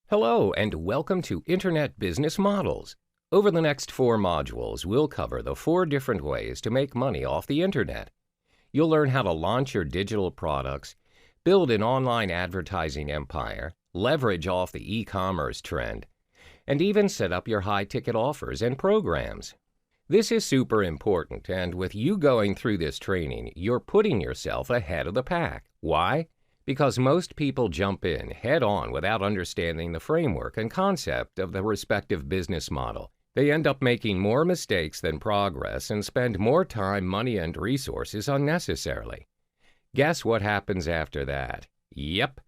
Hello and welcome to Internet Business Models. Over the next 4 modules, we'll cover the 4 different ways to make money off the Internet. You'll learn how to launch your digital products, build an online advertising empire, leverage off the e-commerce trend, and even set up your high-ticket offers and programs. This is super important, and with you going through this training, you're putting yourself ahead of the pack. Why? Because most people jump in head-on without understanding the framework and concept of the respective business model. They end up making more mistakes than progress and spend more time, money, and resources unnecessarily. Guess what happens after that? Yep,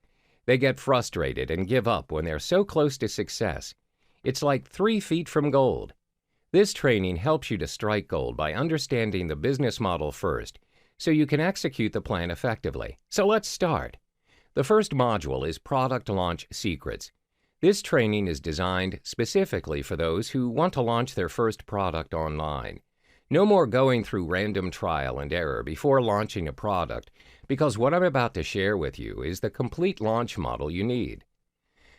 they get frustrated and give up when they're so close to success. It's like 3 feet from gold. This training helps you to strike gold by understanding the business model first, so you can execute the plan effectively. So let's start. The first module is Product Launch Secrets. This training is designed specifically for those who want to launch their first product online. No more going through random trial and error before launching a product, because what I'm about to share with you is the complete launch model you need.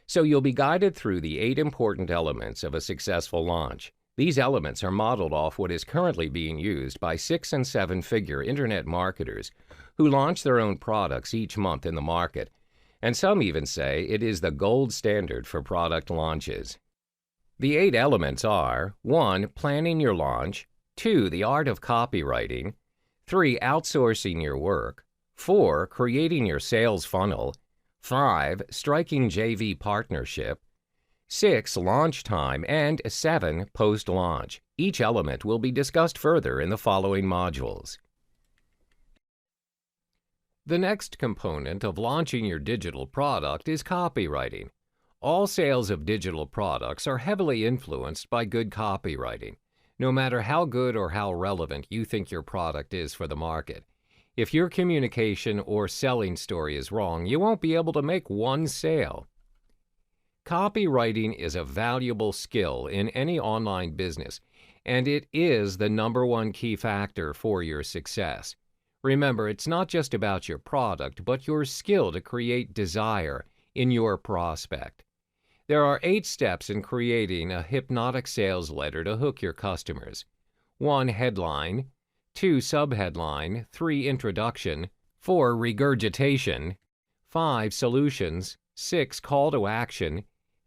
So you'll be guided through the 8 important elements of a successful launch. These elements are modeled off what is currently being used by 6- and 7-figure internet marketers who launch their own products each month in the market, and some even say it is the gold standard for product launches. The 8 elements are: 1. Planning your launch, 2. The art of copywriting, 3. Outsourcing your work, 4. Creating your sales funnel, 5. Striking JV partnership, 6. Launch time, and 7. Post-launch. Each element will be discussed further in the following modules. The next component of launching your digital product is copywriting. All sales of digital products are heavily influenced by good copywriting, no matter how good or how relevant you think your product is for the market. If your communication or selling story is wrong, you won't be able to make one sale. Copywriting is a valuable skill in any online business, and it is the #1 key factor for your success. Remember, it's not just about your product, but your skill to create desire in your prospect. There are 8 steps in creating a hypnotic sales letter to hook your customers. 1. Headline, 2. Subheadline, 3. Introduction, 4. Regurgitation, 5. Solutions, 6. Call to action,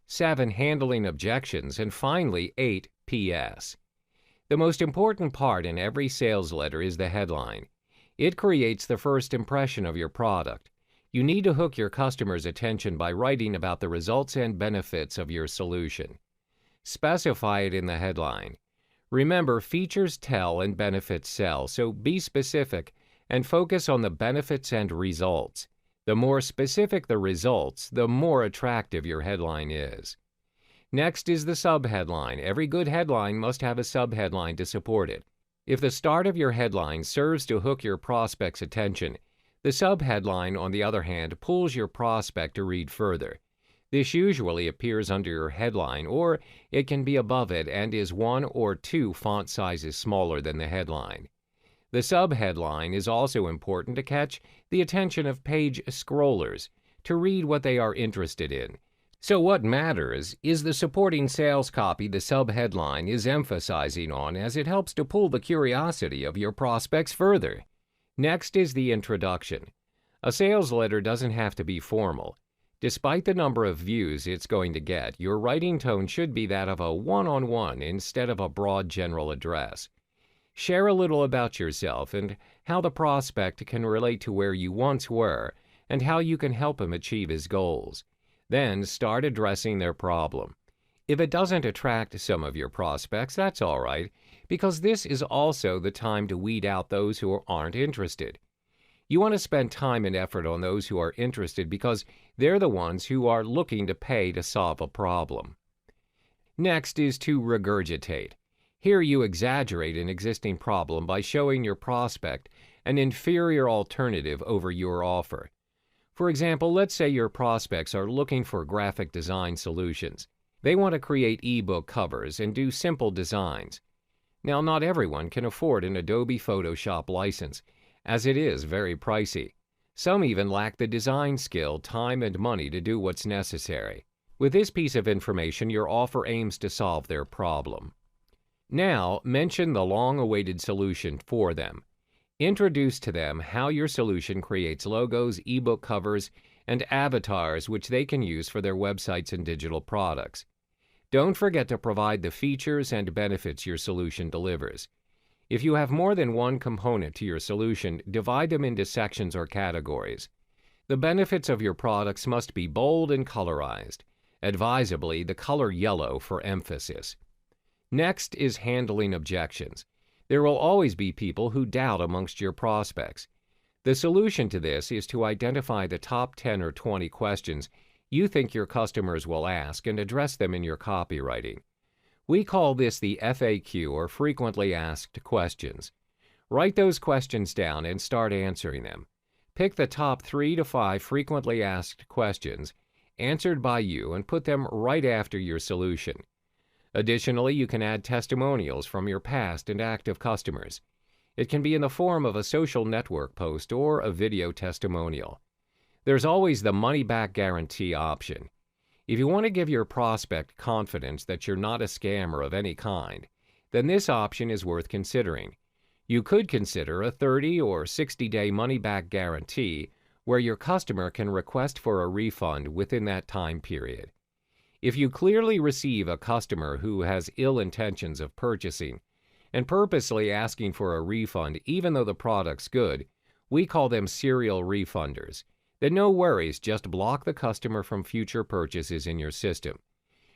7. Handling objections, and finally 8. PS. The most important part in every sales letter is the headline. It creates the first impression of your product. You need to hook your customers' attention by writing about the results and benefits of your solution. Specify it in the headline. Remember, features tell and benefits sell, so be specific and focus on the benefits and results. The more specific the results, the more attractive your headline is. Next is the subheadline. Every good headline must have a subheadline to support it. If the start of your headline serves to hook your prospect's attention, the subheadline, on the other hand, pulls your prospect to read further. This usually appears under your headline, or it can be above it and is 1 or 2 font sizes smaller than the headline. The subheadline is also important to catch the attention of page scrollers, to read what they are interested in. So what matters is the supporting sales copy the subheadline is emphasizing on, as it helps to pull the curiosity of your prospects further. Next is the introduction. A sales letter doesn't have to be formal. Despite the number of views it's going to get, your writing tone should be that of a one-on-one instead of a broad general address. Share a little about yourself and how the prospect can relate to where you once were and how you can help him achieve his goals. Then start addressing their problem. If it doesn't attract some of your prospects, that's all right, because this is also the time to weed out those who aren't interested. You want to spend time and effort on those who are interested because they're the ones who are looking to pay to solve a problem. Next is to regurgitate. Here you exaggerate an existing problem by showing your prospect an inferior alternative over your offer. For example, let's say your prospects are looking for graphic design solutions. They want to create ebook covers and do simple designs. Now, not everyone can afford an Adobe Photoshop license, as it is very pricey. Some even lack the design skill, time, and money to do what's necessary. With this piece of information, your offer aims to solve their problem. Now, mention the long-awaited solution for them. Introduce to them how your solution creates logos, ebook covers, and avatars which they can use for their websites and digital products. Don't forget to provide the features and benefits your solution delivers. If you have more than one component to your solution, divide them into sections or categories. The benefits of your products must be bold and colorized, advisably the color yellow for emphasis. Next is handling objections. There will always be people who doubt amongst your prospects. The solution to this is to identify the top 10 or 20 questions you think your customers will ask and address them in your copywriting. We call this the FAQ, or frequently asked questions. Write those questions down and start answering them. Pick the top 3 to 5 frequently asked questions answered by you and put them right after your solution. Additionally, you can add testimonials from your past and active customers. It can be in the form of a social network post or a video testimonial. There's always the money-back guarantee option. If you want to give your prospect confidence that you're not a scammer of any kind, then this option is worth considering. You could consider a 30 or 60-day money-back guarantee where your customer can request for a refund within that time period. If you clearly receive a customer who has ill intentions of purchasing and purposely asking for a refund even though the product's good, we call them serial refunders. Then no worries, just block the customer from future purchases in your system.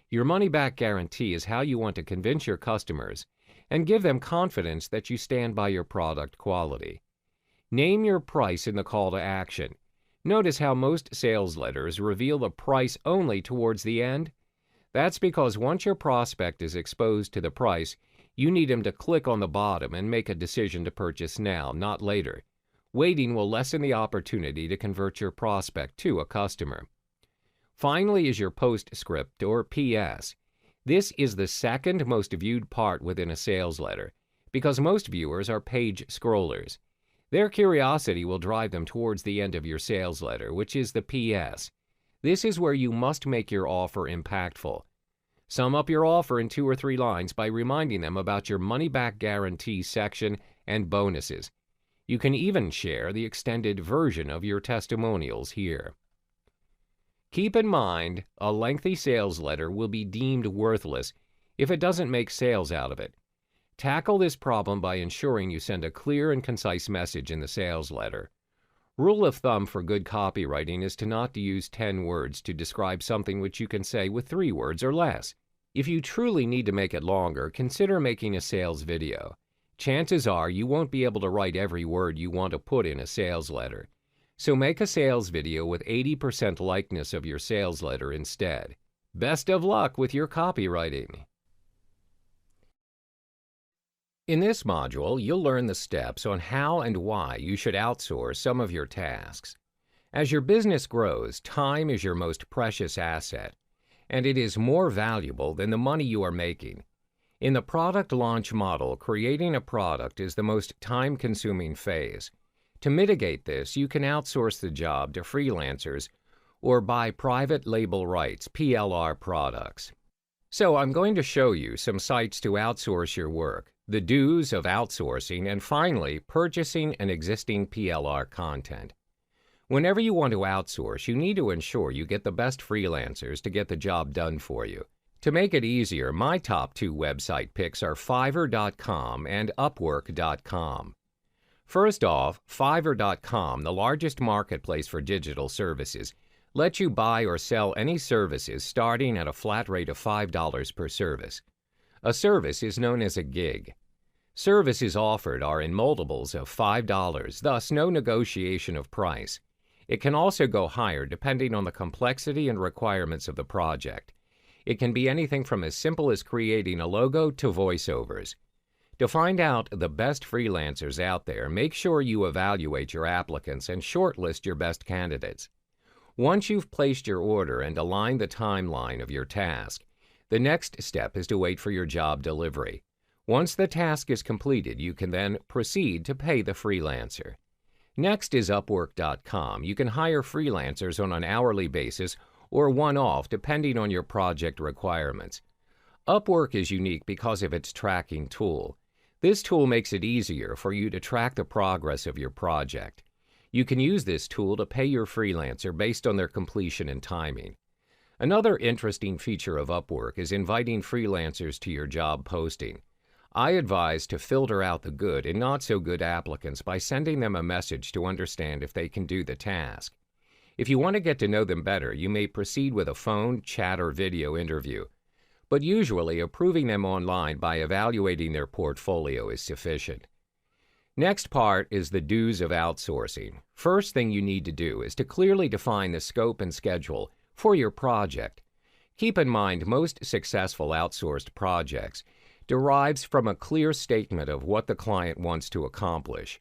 Your money-back guarantee is how you want to convince your customers and give them confidence that you stand by your product quality. Name your price in the call to action. Notice how most sales letters reveal the price only towards the end? That's because once your prospect is exposed to the price, you need him to click on the bottom and make a decision to purchase now, not later. Waiting will lessen the opportunity to convert your prospect to a customer. Finally is your postscript, or PS. This is the second most viewed part within a sales letter because most viewers are page scrollers. Their curiosity will drive them towards the end of your sales letter, which is the PS. This is where you must make your offer impactful. Sum up your offer in 2 or 3 lines by reminding them about your money-back guarantee section and bonuses. You can even share the extended version of your testimonials here. Keep in mind, a lengthy sales letter will be deemed worthless if it doesn't make sales out of it. Tackle this problem by ensuring you send a clear and concise message in the sales letter. Rule of thumb for good copywriting is to not use 10 words to describe something which you can say with 3 words or less. If you truly need to make it longer, consider making a sales video. Chances are you won't be able to write every word you want to put in a sales letter. So make a sales video with 80% likeness of your sales letter instead. Best of luck with your copywriting. In this module, you'll learn the steps on how and why you should outsource some of your tasks. As your business grows, time is your most precious asset, and it is more valuable than the money you are making. In the product launch model, creating a product is the most time-consuming phase. To mitigate this, you can outsource the job to freelancers or buy private label rights, PLR products. So I'm going to show you some sites to outsource your work, the do's of outsourcing, and finally, purchasing an existing PLR content. Whenever you want to outsource, you need to ensure you get the best freelancers to get the job done for you. To make it easier, my top 2 website picks are Fiverr.com and Upwork.com. First off, Fiverr.com, the largest marketplace for digital services, lets you buy or sell any services starting at a flat rate of $5 per service. A service is known as a gig. Services offered are in multiples of $5, thus no negotiation of price. It can also go higher depending on the complexity and requirements of the project. It can be anything from as simple as creating a logo to voiceovers. To find out the best freelancers out there, make sure you evaluate your applicants and shortlist your best candidates. Once you've placed your order and aligned the timeline of your task, the next step is to wait for your job delivery. Once the task is completed, you can then proceed to pay the freelancer. Next is Upwork.com. You can hire freelancers on an hourly basis or one-off depending on your project requirements. Upwork is unique because of its tracking tool. This tool makes it easier for you to track the progress of your project. You can use this tool to pay your freelancer based on their completion and timing. Another interesting feature of Upwork is inviting freelancers to your job posting. I advise to filter out the good and not so good applicants by sending them a message to understand if they can do the task. If you want to get to know them better, you may proceed with a phone, chat, or video interview. But usually approving them online by evaluating their portfolio is sufficient. Next part is the do's of outsourcing. First thing you need to do is to clearly define the scope and schedule for your project. Keep in mind most successful outsourced projects derives from a clear statement of what the client wants to accomplish.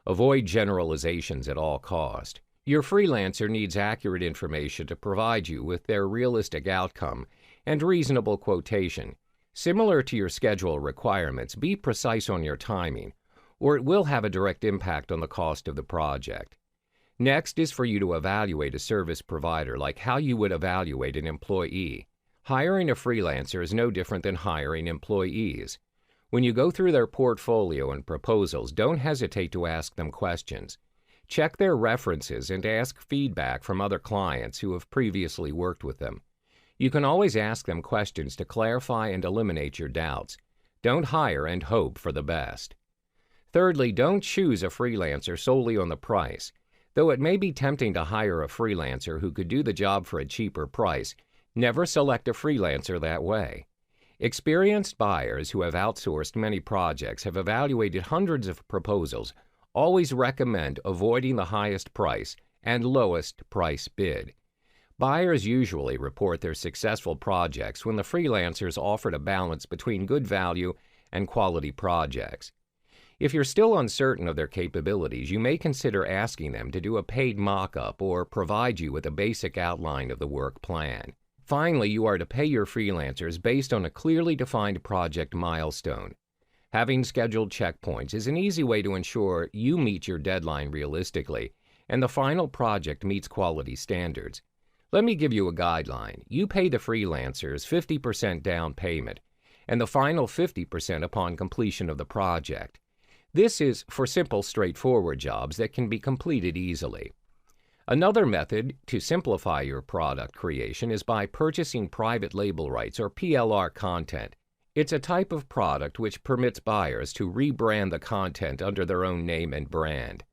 Avoid generalizations at all cost. Your freelancer needs accurate information to provide you with their realistic outcome and reasonable quotation. Similar to your schedule requirements, be precise on your timing, or it will have a direct impact on the cost of the project. Next is for you to evaluate a service provider like how you would evaluate an employee. Hiring a freelancer is no different than hiring employees. When you go through their portfolio and proposals, don't hesitate to ask them questions. Check their references and ask feedback from other clients who have previously worked with them. You can always ask them questions to clarify and eliminate your doubts. Don't hire and hope for the best. Thirdly, don't choose a freelancer solely on the price. Though it may be tempting to hire a freelancer who could do the job for a cheaper price, never select a freelancer that way. Experienced buyers who have outsourced many projects have evaluated hundreds of proposals, always recommend avoiding the highest price and lowest price bid. Buyers usually report their successful projects when the freelancers offered a balance between good value and quality projects. If you're still uncertain of their capabilities, you may consider asking them to do a paid mock-up or provide you with a basic outline of the work plan. Finally, you are to pay your freelancers based on a clearly defined project milestone. Having scheduled checkpoints is an easy way to ensure you meet your deadline realistically and the final project meets quality standards. Let me give you a guideline. You pay the freelancers 50% down payment and the final 50% upon completion of the project. This is for simple, straightforward jobs that can be completed easily. Another method to simplify your product creation is by purchasing private label rights or PLR content. It's a type of product which permits buyers to rebrand the content under their own name and brand.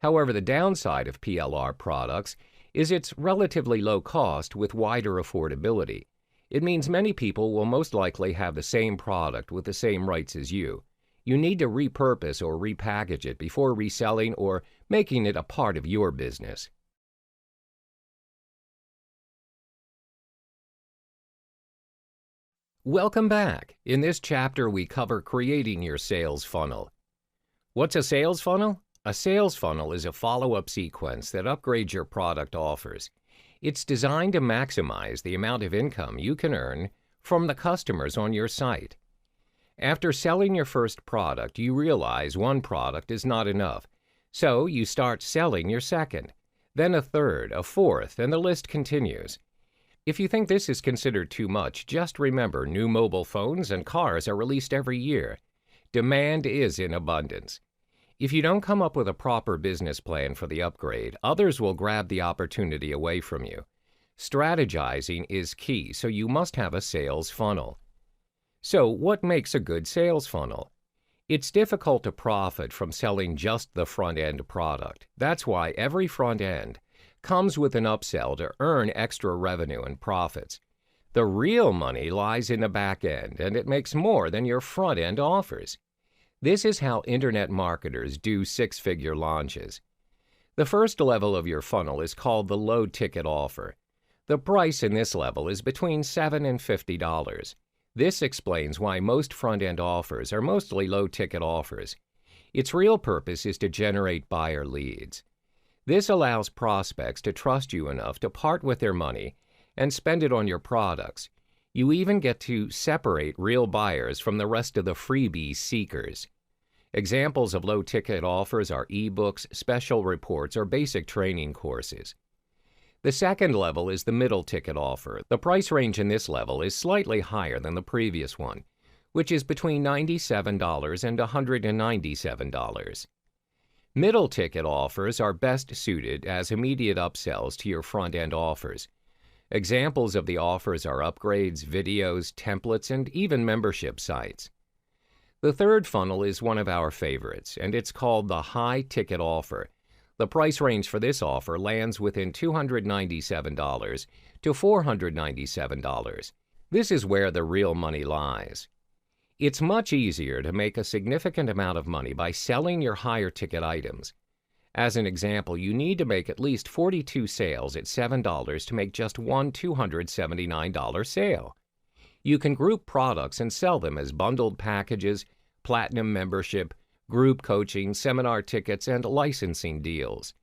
However, the downside of PLR products is its relatively low cost with wider affordability. It means many people will most likely have the same product with the same rights as you. You need to repurpose or repackage it before reselling or making it a part of your business. Welcome back. In this chapter, we cover creating your sales funnel. What's a sales funnel? A sales funnel is a follow-up sequence that upgrades your product offers. It's designed to maximize the amount of income you can earn from the customers on your site. After selling your first product, you realize one product is not enough, so you start selling your second, then a third, a fourth, and the list continues. If you think this is considered too much, just remember new mobile phones and cars are released every year. Demand is in abundance. If you don't come up with a proper business plan for the upgrade, others will grab the opportunity away from you. Strategizing is key, so you must have a sales funnel. So, what makes a good sales funnel? It's difficult to profit from selling just the front-end product. That's why every front end comes with an upsell to earn extra revenue and profits. The real money lies in the back end, and it makes more than your front end offers. This is how internet marketers do six-figure launches. The first level of your funnel is called the low-ticket offer. The price in this level is between $7 and $50. This explains why most front-end offers are mostly low-ticket offers. Its real purpose is to generate buyer leads. This allows prospects to trust you enough to part with their money and spend it on your products. You even get to separate real buyers from the rest of the freebie seekers. Examples of low-ticket offers are ebooks, special reports, or basic training courses. The second level is the middle ticket offer. The price range in this level is slightly higher than the previous one, which is between $97 and $197. Middle ticket offers are best suited as immediate upsells to your front-end offers. Examples of the offers are upgrades, videos, templates, and even membership sites. The third funnel is one of our favorites, and it's called the high ticket offer. The price range for this offer lands within $297 to $497. This is where the real money lies. It's much easier to make a significant amount of money by selling your higher ticket items. As an example, you need to make at least 42 sales at $7 to make just one $279 sale. You can group products and sell them as bundled packages, platinum membership, group coaching, seminar tickets, and licensing deals.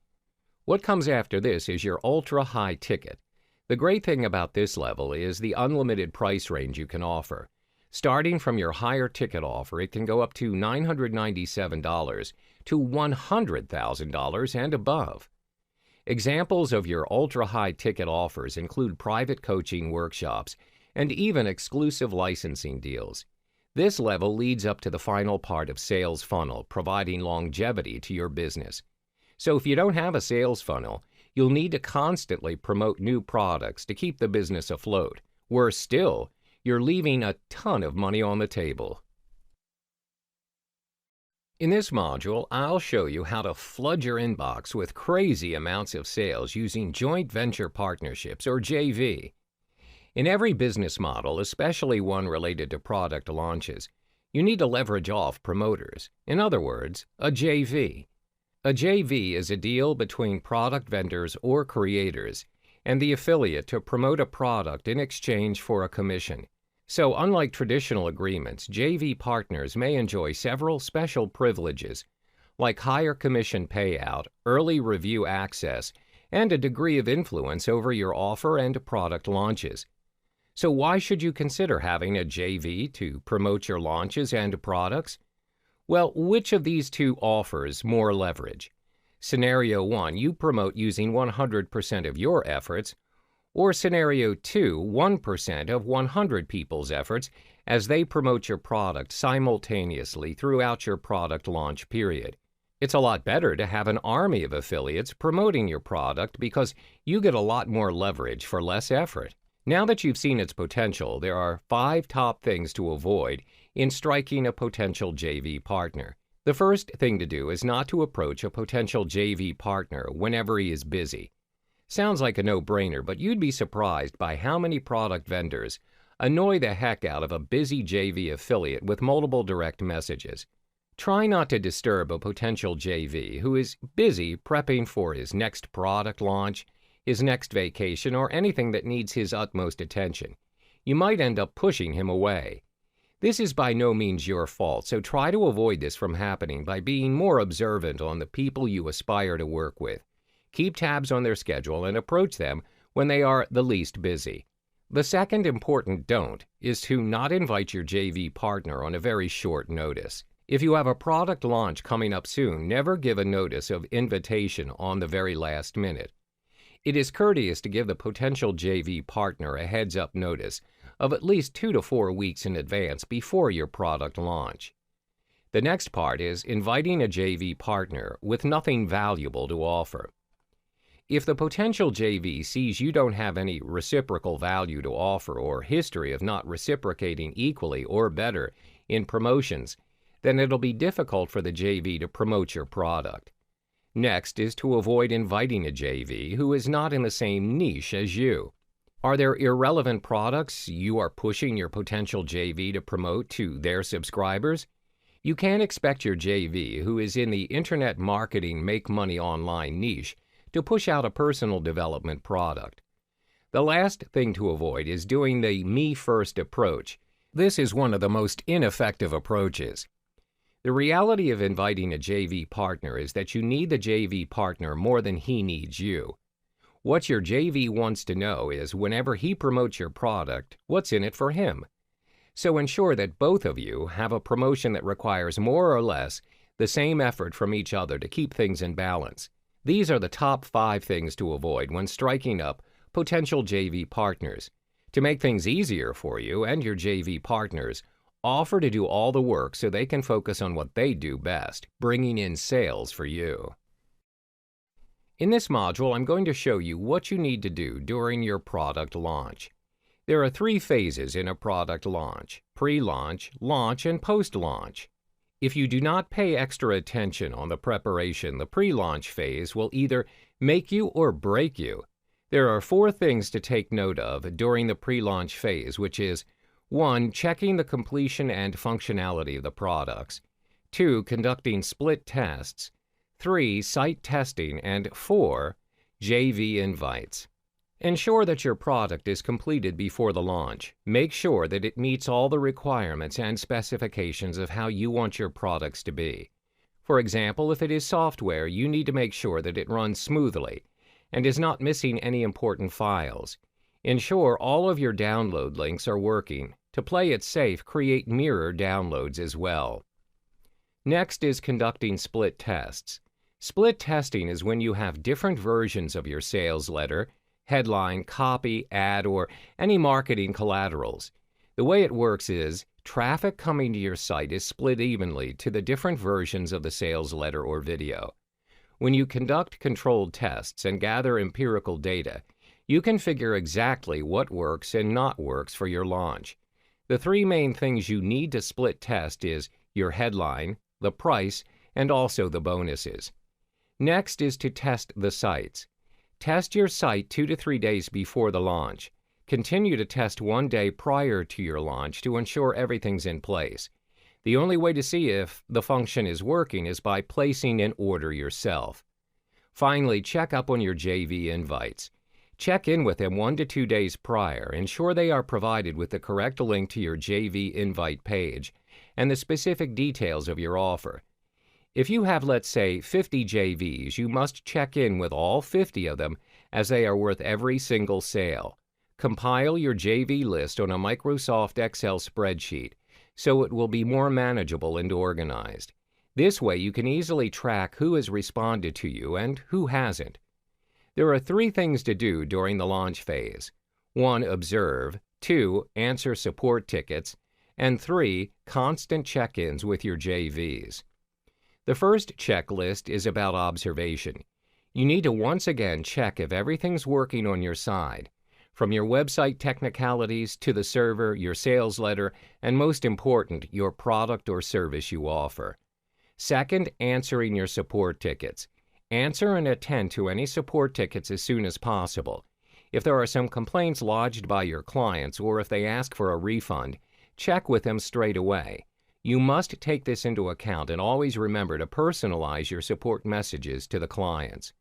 What comes after this is your ultra-high ticket. The great thing about this level is the unlimited price range you can offer. Starting from your higher ticket offer, it can go up to $997 to $100,000 and above. Examples of your ultra-high ticket offers include private coaching workshops and even exclusive licensing deals. This level leads up to the final part of sales funnel, providing longevity to your business. So if you don't have a sales funnel, you'll need to constantly promote new products to keep the business afloat. Worse still, you're leaving a ton of money on the table. In this module, I'll show you how to flood your inbox with crazy amounts of sales using joint venture partnerships, or JV. In every business model, especially one related to product launches, you need to leverage off promoters. In other words, a JV. A JV is a deal between product vendors or creators and the affiliate to promote a product in exchange for a commission. So, unlike traditional agreements, JV partners may enjoy several special privileges, like higher commission payout, early review access, and a degree of influence over your offer and product launches. So why should you consider having a JV to promote your launches and products? Well, which of these two offers more leverage? Scenario 1, you promote using 100% of your efforts, or Scenario 2, 1% of 100 people's efforts as they promote your product simultaneously throughout your product launch period. It's a lot better to have an army of affiliates promoting your product because you get a lot more leverage for less effort. Now that you've seen its potential, there are 5 top things to avoid in striking a potential JV partner. The first thing to do is not to approach a potential JV partner whenever he is busy. Sounds like a no-brainer, but you'd be surprised by how many product vendors annoy the heck out of a busy JV affiliate with multiple direct messages. Try not to disturb a potential JV who is busy prepping for his next product launch, his next vacation, or anything that needs his utmost attention. You might end up pushing him away. This is by no means your fault, so try to avoid this from happening by being more observant on the people you aspire to work with. Keep tabs on their schedule and approach them when they are the least busy. The second important don't is to not invite your JV partner on a very short notice. If you have a product launch coming up soon, never give a notice of invitation on the very last minute. It is courteous to give the potential JV partner a heads-up notice of at least 2 to 4 weeks in advance before your product launch. The next part is inviting a JV partner with nothing valuable to offer. If the potential JV sees you don't have any reciprocal value to offer or history of not reciprocating equally or better in promotions, then it'll be difficult for the JV to promote your product. Next is to avoid inviting a JV who is not in the same niche as you. Are there irrelevant products you are pushing your potential JV to promote to their subscribers? You can't expect your JV who is in the internet marketing make money online niche to push out a personal development product. The last thing to avoid is doing the me-first approach. This is one of the most ineffective approaches. The reality of inviting a JV partner is that you need the JV partner more than he needs you. What your JV wants to know is whenever he promotes your product, what's in it for him. So ensure that both of you have a promotion that requires more or less the same effort from each other to keep things in balance. These are the top 5 things to avoid when striking up potential JV partners. To make things easier for you and your JV partners, offer to do all the work so they can focus on what they do best, bringing in sales for you. In this module, I'm going to show you what you need to do during your product launch. There are 3 phases in a product launch: pre-launch, launch, and post-launch. If you do not pay extra attention on the preparation, the pre-launch phase will either make you or break you. There are 4 things to take note of during the pre-launch phase, which is 1. Checking the completion and functionality of the products. 2. Conducting split tests. 3. Site testing. And 4. JV invites. Ensure that your product is completed before the launch. Make sure that it meets all the requirements and specifications of how you want your products to be. For example, if it is software, you need to make sure that it runs smoothly and is not missing any important files. Ensure all of your download links are working. To play it safe, create mirror downloads as well. Next is conducting split tests. Split testing is when you have different versions of your sales letter, headline, copy, ad, or any marketing collaterals. The way it works is, traffic coming to your site is split evenly to the different versions of the sales letter or video. When you conduct controlled tests and gather empirical data, you can figure exactly what works and not works for your launch. The 3 main things you need to split test is your headline, the price, and also the bonuses. Next is to test the sites. Test your site 2 to 3 days before the launch. Continue to test 1 day prior to your launch to ensure everything's in place. The only way to see if the function is working is by placing an order yourself. Finally, check up on your JV invites. Check in with them 1 to 2 days prior. Ensure they are provided with the correct link to your JV invite page and the specific details of your offer. If you have, let's say, 50 JVs, you must check in with all 50 of them as they are worth every single sale. Compile your JV list on a Microsoft Excel spreadsheet so it will be more manageable and organized. This way you can easily track who has responded to you and who hasn't. There are 3 things to do during the launch phase. 1. Observe. 2. Answer support tickets. And 3. Constant check-ins with your JVs. The first checklist is about observation. You need to once again check if everything's working on your side, from your website technicalities to the server, your sales letter, and most important, your product or service you offer. Second, answering your support tickets. Answer and attend to any support tickets as soon as possible. If there are some complaints lodged by your clients or if they ask for a refund, check with them straight away. You must take this into account and always remember to personalize your support messages to the clients.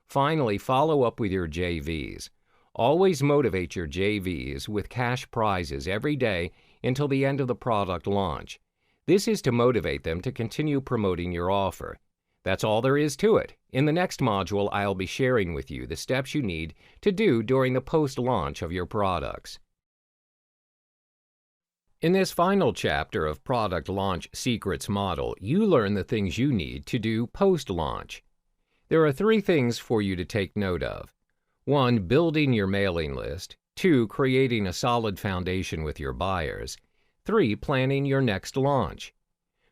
Finally, follow up with your JVs. Always motivate your JVs with cash prizes every day until the end of the product launch. This is to motivate them to continue promoting your offer. That's all there is to it. In the next module, I'll be sharing with you the steps you need to do during the post-launch of your products. In this final chapter of Product Launch Secrets Model, you learn the things you need to do post-launch. There are 3 things for you to take note of. 1. Building your mailing list. 2. Creating a solid foundation with your buyers. 3. Planning your next launch.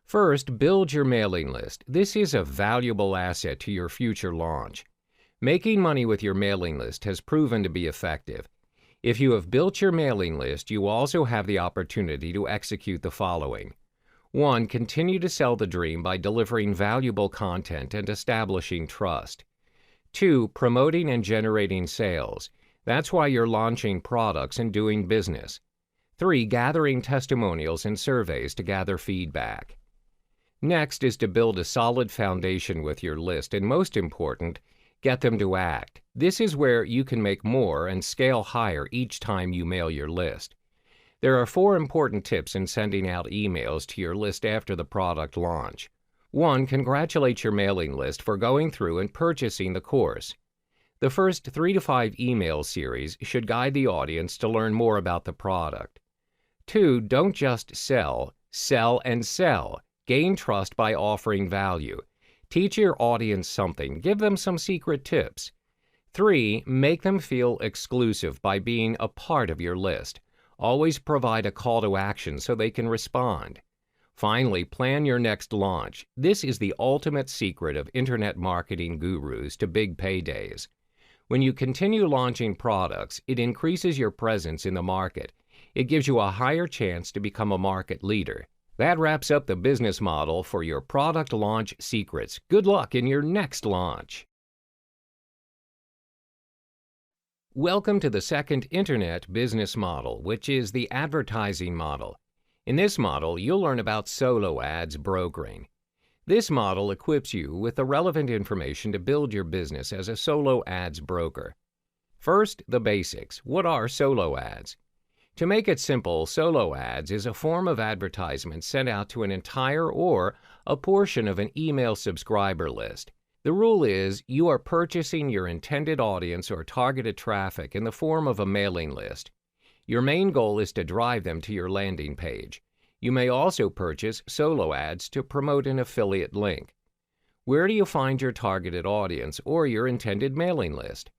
First, build your mailing list. This is a valuable asset to your future launch. Making money with your mailing list has proven to be effective. If you have built your mailing list, you also have the opportunity to execute the following. 1. Continue to sell the dream by delivering valuable content and establishing trust. 2. Promoting and generating sales. That's why you're launching products and doing business. 3. Gathering testimonials and surveys to gather feedback. Next is to build a solid foundation with your list, and most important, get them to act. This is where you can make more and scale higher each time you mail your list. There are 4 important tips in sending out emails to your list after the product launch. 1. Congratulate your mailing list for going through and purchasing the course. The first 3 to 5 email series should guide the audience to learn more about the product. 2. Don't just sell, sell and sell. Gain trust by offering value. Teach your audience something. Give them some secret tips. 3. Make them feel exclusive by being a part of your list. Always provide a call to action so they can respond. Finally, plan your next launch. This is the ultimate secret of internet marketing gurus to big paydays. When you continue launching products, it increases your presence in the market. It gives you a higher chance to become a market leader. That wraps up the business model for your product launch secrets. Good luck in your next launch. Welcome to the second internet business model, which is the advertising model. In this model, you'll learn about solo ads brokering. This model equips you with the relevant information to build your business as a solo ads broker. First, the basics. What are solo ads? To make it simple, solo ads is a form of advertisement sent out to an entire or a portion of an email subscriber list. The rule is you are purchasing your intended audience or targeted traffic in the form of a mailing list. Your main goal is to drive them to your landing page. You may also purchase solo ads to promote an affiliate link. Where do you find your targeted audience or your intended mailing list?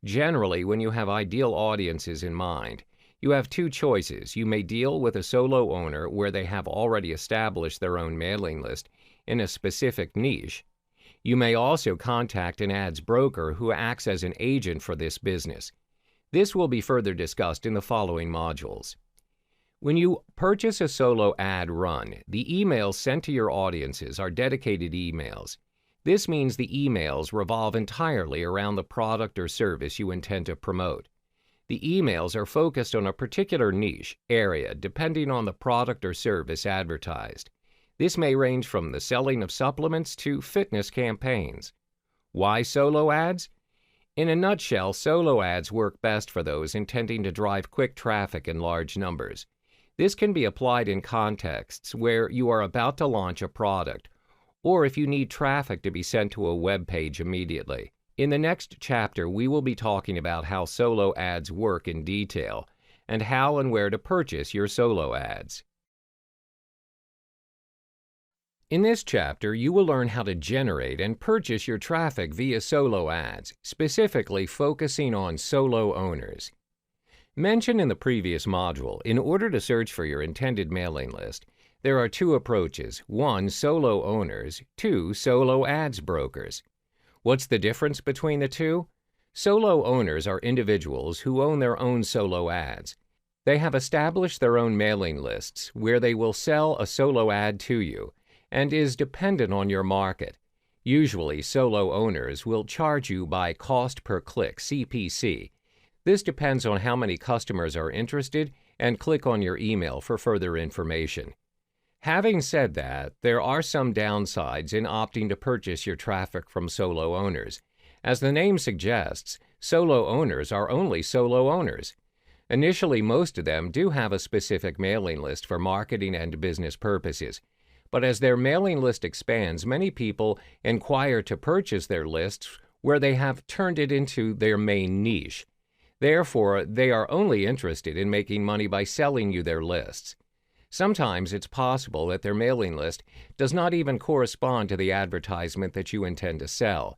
Generally, when you have ideal audiences in mind, you have two choices. You may deal with a solo owner where they have already established their own mailing list in a specific niche. You may also contact an ads broker who acts as an agent for this business. This will be further discussed in the following modules. When you purchase a solo ad run, the emails sent to your audiences are dedicated emails. This means the emails revolve entirely around the product or service you intend to promote. The emails are focused on a particular niche, area, depending on the product or service advertised. This may range from the selling of supplements to fitness campaigns. Why solo ads? In a nutshell, solo ads work best for those intending to drive quick traffic in large numbers. This can be applied in contexts where you are about to launch a product, or if you need traffic to be sent to a web page immediately. In the next chapter, we will be talking about how solo ads work in detail, and how and where to purchase your solo ads. In this chapter, you will learn how to generate and purchase your traffic via solo ads, specifically focusing on solo owners. Mentioned in the previous module, in order to search for your intended mailing list, there are two approaches. 1, solo owners. 2, solo ads brokers. What's the difference between the two? Solo owners are individuals who own their own solo ads. They have established their own mailing lists where they will sell a solo ad to you, and is dependent on your market. Usually, solo owners will charge you by cost per click, CPC. This depends on how many customers are interested and click on your email for further information. Having said that, there are some downsides in opting to purchase your traffic from solo owners. As the name suggests, solo owners are only solo owners. Initially, most of them do have a specific mailing list for marketing and business purposes. But as their mailing list expands, many people inquire to purchase their lists where they have turned it into their main niche. Therefore, they are only interested in making money by selling you their lists. Sometimes it's possible that their mailing list does not even correspond to the advertisement that you intend to sell.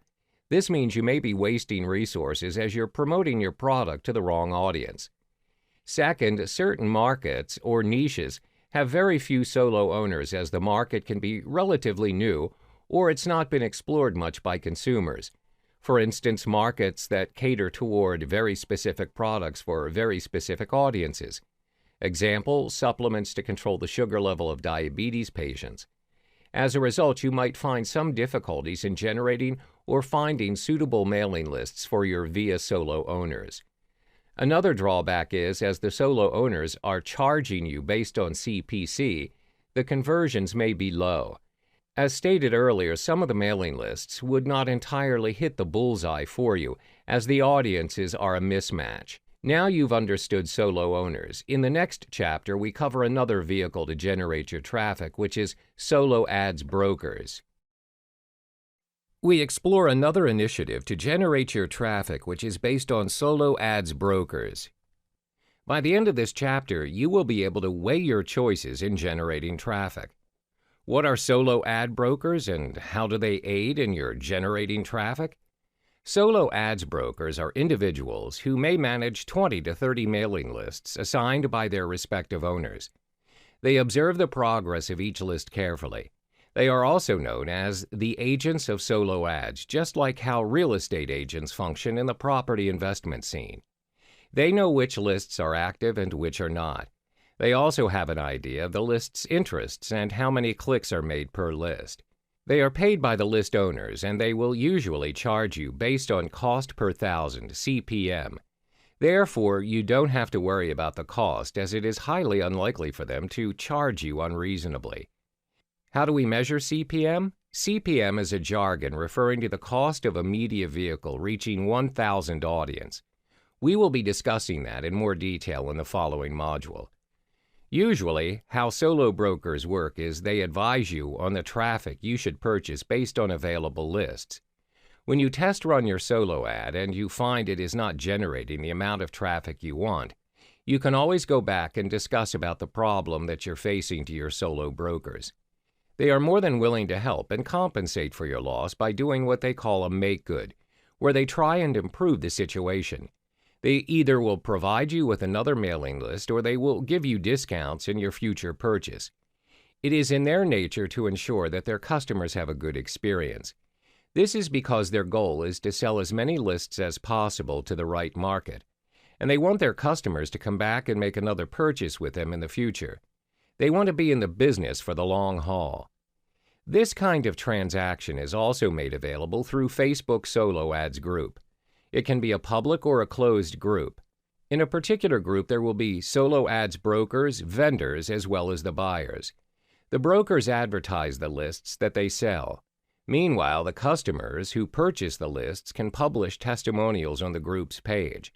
This means you may be wasting resources as you're promoting your product to the wrong audience. Second, certain markets or niches have very few solo owners as the market can be relatively new or it's not been explored much by consumers. For instance, markets that cater toward very specific products for very specific audiences. Example, supplements to control the sugar level of diabetes patients. As a result, you might find some difficulties in generating or finding suitable mailing lists for your via solo owners. Another drawback is, as the solo owners are charging you based on CPC, the conversions may be low. As stated earlier, some of the mailing lists would not entirely hit the bullseye for you, as the audiences are a mismatch. Now you've understood solo owners. In the next chapter, we cover another vehicle to generate your traffic, which is solo ads brokers. We explore another initiative to generate your traffic, which is based on solo ads brokers. By the end of this chapter, you will be able to weigh your choices in generating traffic. What are solo ad brokers and how do they aid in your generating traffic? Solo ads brokers are individuals who may manage 20 to 30 mailing lists assigned by their respective owners. They observe the progress of each list carefully. They are also known as the agents of solo ads, just like how real estate agents function in the property investment scene. They know which lists are active and which are not. They also have an idea of the list's interests and how many clicks are made per list. They are paid by the list owners, and they will usually charge you based on cost per thousand, CPM. Therefore, you don't have to worry about the cost, as it is highly unlikely for them to charge you unreasonably. How do we measure CPM? CPM is a jargon referring to the cost of a media vehicle reaching 1,000 audience. We will be discussing that in more detail in the following module. Usually, how solo brokers work is they advise you on the traffic you should purchase based on available lists. When you test run your solo ad and you find it is not generating the amount of traffic you want, you can always go back and discuss about the problem that you're facing to your solo brokers. They are more than willing to help and compensate for your loss by doing what they call a make good, where they try and improve the situation. They either will provide you with another mailing list or they will give you discounts in your future purchase. It is in their nature to ensure that their customers have a good experience. This is because their goal is to sell as many lists as possible to the right market, and they want their customers to come back and make another purchase with them in the future. They want to be in the business for the long haul. This kind of transaction is also made available through Facebook Solo Ads Group. It can be a public or a closed group. In a particular group, there will be solo ads brokers, vendors, as well as the buyers. The brokers advertise the lists that they sell. Meanwhile, the customers who purchase the lists can publish testimonials on the group's page.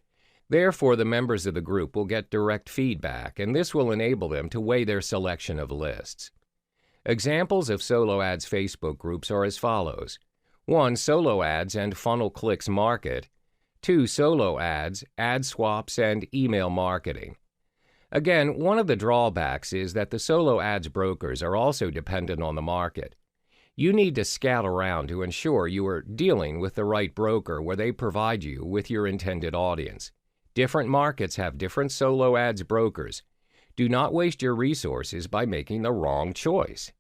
Therefore, the members of the group will get direct feedback, and this will enable them to weigh their selection of lists. Examples of solo ads Facebook groups are as follows. 1. Solo ads and funnel clicks market. 2. Solo ads, ad swaps, and email marketing. Again, one of the drawbacks is that the solo ads brokers are also dependent on the market. You need to scout around to ensure you are dealing with the right broker where they provide you with your intended audience. Different markets have different solo ads brokers. Do not waste your resources by making the wrong choice.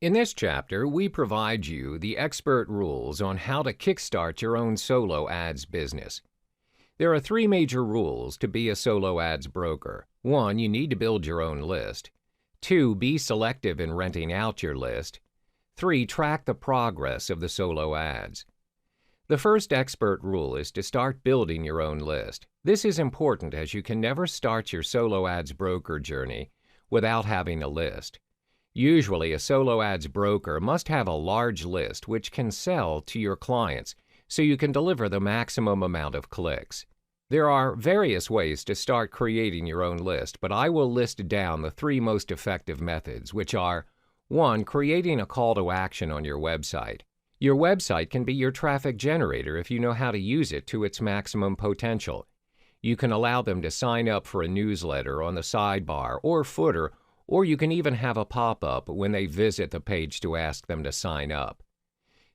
In this chapter, we provide you the expert rules on how to kickstart your own solo ads business. There are 3 major rules to be a solo ads broker. 1. You need to build your own list. 2. Be selective in renting out your list. 3. Track the progress of the solo ads. The first expert rule is to start building your own list. This is important as you can never start your solo ads broker journey without having a list. Usually, a solo ads broker must have a large list which can sell to your clients so you can deliver the maximum amount of clicks. There are various ways to start creating your own list, but I will list down the 3 most effective methods, which are 1. Creating a call to action on your website. Your website can be your traffic generator if you know how to use it to its maximum potential. You can allow them to sign up for a newsletter on the sidebar or footer, or you can even have a pop-up when they visit the page to ask them to sign up.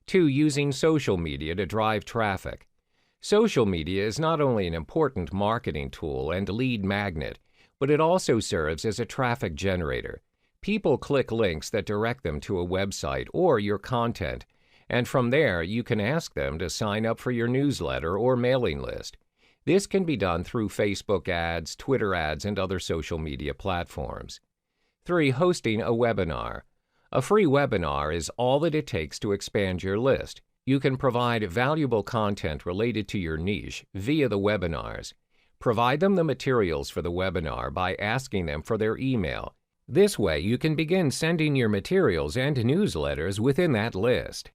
2. Using social media to drive traffic. Social media is not only an important marketing tool and lead magnet, but it also serves as a traffic generator. People click links that direct them to a website or your content, and from there you can ask them to sign up for your newsletter or mailing list. This can be done through Facebook ads, Twitter ads, and other social media platforms. 3. Hosting a webinar. A free webinar is all that it takes to expand your list. You can provide valuable content related to your niche via the webinars. Provide them the materials for the webinar by asking them for their email. This way, you can begin sending your materials and newsletters within that list.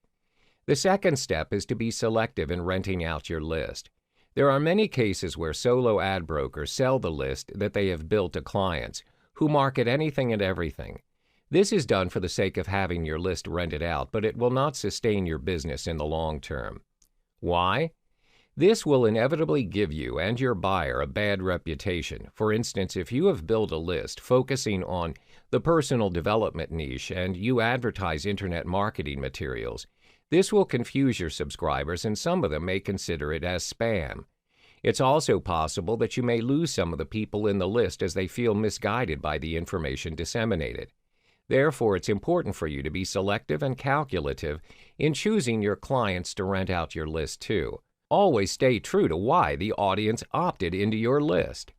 The second step is to be selective in renting out your list. There are many cases where solo ad brokers sell the list that they have built to clients who market anything and everything. This is done for the sake of having your list rented out, but it will not sustain your business in the long term. Why? This will inevitably give you and your buyer a bad reputation. For instance, if you have built a list focusing on the personal development niche and you advertise internet marketing materials, this will confuse your subscribers and some of them may consider it as spam. It's also possible that you may lose some of the people in the list as they feel misguided by the information disseminated. Therefore, it's important for you to be selective and calculative in choosing your clients to rent out your list to. Always stay true to why the audience opted into your list.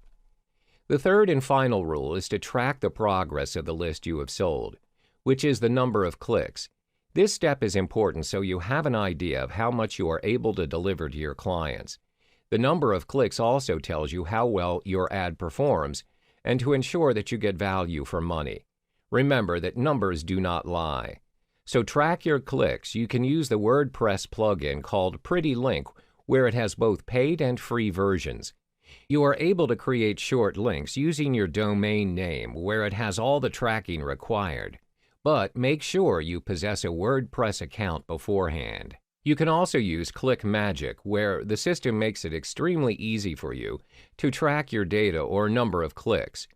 The third and final rule is to track the progress of the list you have sold, which is the number of clicks. This step is important so you have an idea of how much you are able to deliver to your clients. The number of clicks also tells you how well your ad performs and to ensure that you get value for money. Remember that numbers do not lie. So track your clicks. You can use the WordPress plugin called Pretty Link, where it has both paid and free versions. You are able to create short links using your domain name where it has all the tracking required. But make sure you possess a WordPress account beforehand. You can also use ClickMagick, where the system makes it extremely easy for you to track your data or number of clicks.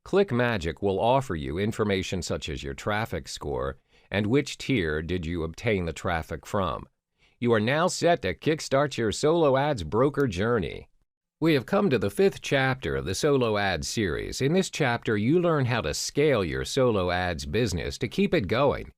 ClickMagick will offer you information such as your traffic score and which tier did you obtain the traffic from. You are now set to kickstart your solo ads broker journey. We have come to the 5th chapter of the Solo Ads series. In this chapter, you learn how to scale your solo ads business to keep it going.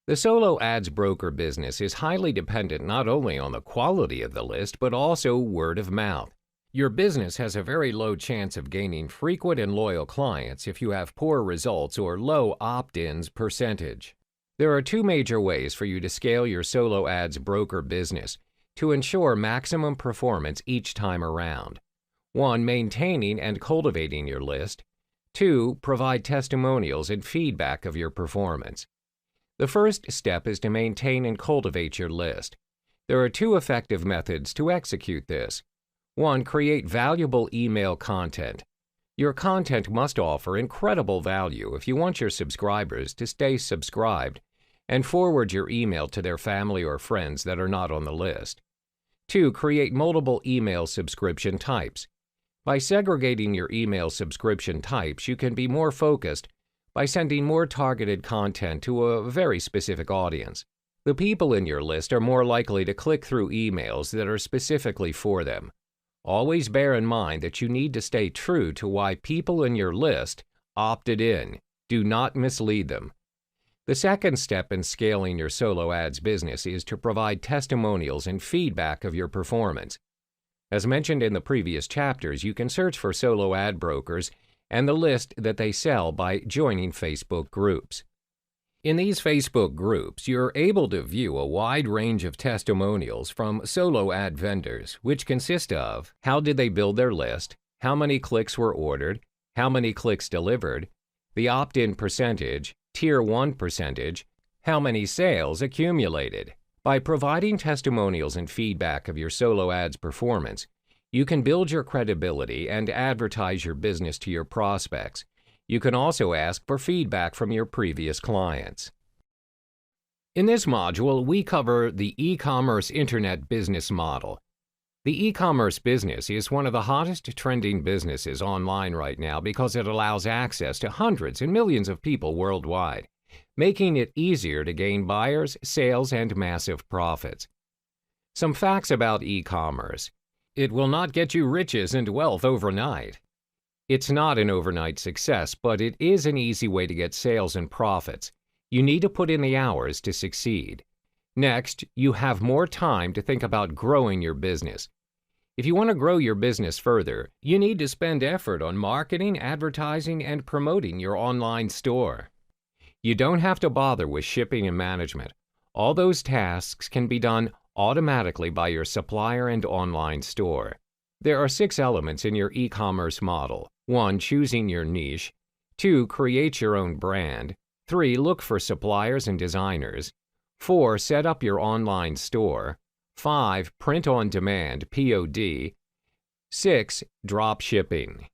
The solo ads broker business is highly dependent not only on the quality of the list, but also word of mouth. Your business has a very low chance of gaining frequent and loyal clients if you have poor results or low opt-ins percentage. There are 2 major ways for you to scale your solo ads broker business to ensure maximum performance each time around. 1. Maintaining and cultivating your list. 2. Provide testimonials and feedback of your performance. The first step is to maintain and cultivate your list. There are 2 effective methods to execute this. 1. Create valuable email content. Your content must offer incredible value if you want your subscribers to stay subscribed and forward your email to their family or friends that are not on the list. 2. Create multiple email subscription types. By segregating your email subscription types, you can be more focused by sending more targeted content to a very specific audience. The people in your list are more likely to click through emails that are specifically for them. Always bear in mind that you need to stay true to why people in your list opted in. Do not mislead them. The second step in scaling your solo ads business is to provide testimonials and feedback of your performance. As mentioned in the previous chapters, you can search for solo ad brokers and the list that they sell by joining Facebook groups. In these Facebook groups, you're able to view a wide range of testimonials from solo ad vendors, which consist of how did they build their list, how many clicks were ordered, how many clicks delivered, the opt-in percentage, Tier 1 percentage, how many sales accumulated. By providing testimonials and feedback of your solo ads performance, you can build your credibility and advertise your business to your prospects. You can also ask for feedback from your previous clients. In this module, we cover the e-commerce internet business model. The e-commerce business is one of the hottest trending businesses online right now because it allows access to hundreds and millions of people worldwide, making it easier to gain buyers, sales, and massive profits. Some facts about e-commerce. It will not get you riches and wealth overnight. It's not an overnight success, but it is an easy way to get sales and profits. You need to put in the hours to succeed. Next, you have more time to think about growing your business. If you want to grow your business further, you need to spend effort on marketing, advertising, and promoting your online store. You don't have to bother with shipping and management. All those tasks can be done automatically by your supplier and online store. There are 6 elements in your e-commerce model. 1. Choosing your niche. 2. Create your own brand. 3. Look for suppliers and designers. 4. Set up your online store. 5. Print on demand, POD. 6. Drop shipping.